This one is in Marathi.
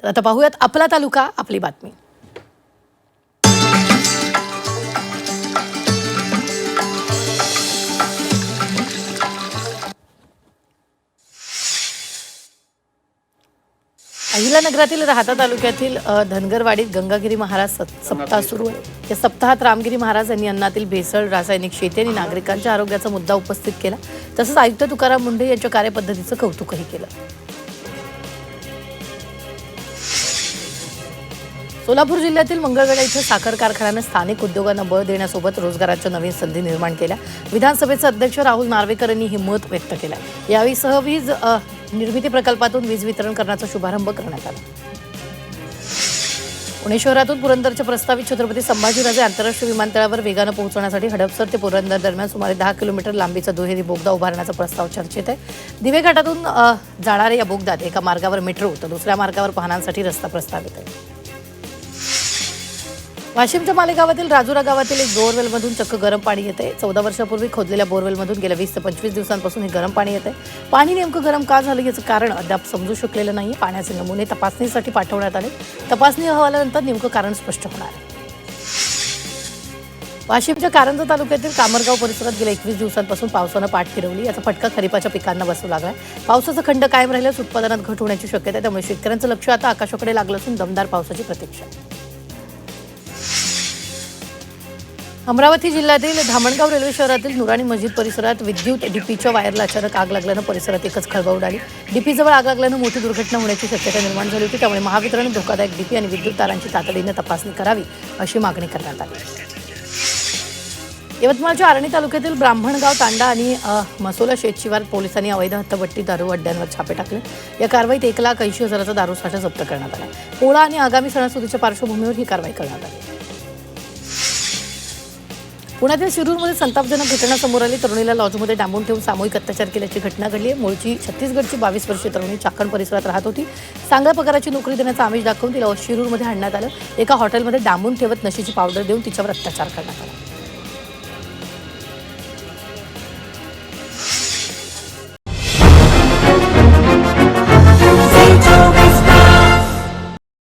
तर आता पाहूयात आपला तालुका आपली बातमी। अहिल्यानगरातील राहता तालुक्यातील धनगरवाडीत गंगागिरी महाराज सप्ताह सुरू आहे। या सप्ताहात रामगिरी महाराज यांनी अन्नातील भेसळ, रासायनिक शेती आणि नागरिकांच्या आरोग्याचा मुद्दा उपस्थित केला। तसंच आयुक्त तुकाराम मुंढे यांच्या कार्यपद्धतीचं कौतुकही केलं। सोलापूर जिल्ह्यातील मंगळवेढा इथं साखर कारखान्याने स्थानिक उद्योगांना बळ देण्यासोबत रोजगाराच्या नवीन संधी निर्माण केल्या। विधानसभेचे अध्यक्ष राहुल नार्वेकर यांनी हे मत व्यक्त केलं। यावेळी सहवीज निर्मिती प्रकल्पातून वीज वितरण करण्याचा शुभारंभ करण्यात आला। पुणे शहरातून पुरंदरच्या प्रस्तावित छत्रपती संभाजीराजे आंतरराष्ट्रीय विमानतळावर वेगाने पोहोचण्यासाठी हडपसर ते पुरंदर दरम्यान सुमारे 10 किलोमीटर लांबीचा दुहेरी बोगदा उभारण्याचा प्रस्ताव चर्चेत आहे। दिवे घाटातून जाणाऱ्या या बोगद्यात एका मार्गावर मेट्रो तर दुसऱ्या मार्गावर वाहनांसाठी रस्ता प्रस्तावित आहे। वाशिमच्या मालेगावातील राजुरा गावातील एक बोरवेलमधून चक्क गरम पाणी येते। 14 वर्षापूर्वी खोदलेल्या बोरवेलमधून गेल्या 20 ते 25 दिवसांपासून हे गरम पाणी येते। पाणी नेमकं गरम का झालं याचं कारण अद्याप समजू शकलेलं नाही। पाण्याचे नमुने तपासणीसाठी पाठवण्यात आले। तपासणी अहवालानंतर नेमकं कारण स्पष्ट होणार आहे। वाशिमच्या कारंजा तालुक्यातील कामरगाव परिसरात गेल्या 21 दिवसांपासून पावसानं पाठ फिरवली। याचा फटका खरीपाच्या पिकांना बसू लागला। पावसाचा खंड कायम राहिल्यास उत्पादनात घट होण्याची शक्यता आहे। त्यामुळे शेतकऱ्यांचं लक्ष आता आकाशाकडे लागलं असून दमदार पावसाची प्रतीक्षा आहे। अमरावती जिल्ह्यातील धामणगाव रेल्वे शहरातील नुराणी मस्जिद परिसरात विद्युत डीपीच्या वायरला अचानक आग लागल्यानं परिसरात एकच खळबळ उडाली। डीपीजवळ आग लागल्यानं मोठी दुर्घटना होण्याची शक्यता निर्माण झाली होती। त्यामुळे महावितरण धोकादायक डीपी आणि विद्युत तारांची तातडीने तपासणी करावी अशी मागणी करण्यात आली। यवतमाळच्या आर्णी तालुक्यातील ब्राह्मणगाव तांडा आणि मसोला शेतशिवार पोलिसांनी अवैध हत्तभट्टी दारू अड्ड्यांवर छापे टाकले। या कारवाईत 1,80,000चा दारू साठा जप्त करण्यात आला। पोळा आणि आगामी सणासुदीच्या पार्श्वभूमीवर ही कारवाई करण्यात आली। पुण्यातील शिरूरमध्ये संतापजनक घटना समोर आली। तरुणीला लॉजमध्ये डांबून ठेवून सामूहिक अत्याचार केल्याची घटना घडली आहे। मूळची छत्तीसगडची 22 वर्षीय तरुणी चाकण परिसरात राहत होती। चांगल्या पगाराची नोकरी देण्याचा आमिष दाखवून तिला शिरूरमध्ये आणण्यात आलं। एका हॉटेलमध्ये डांबून ठेवत नशेची पावडर देऊन तिच्यावर अत्याचार करण्यात आला।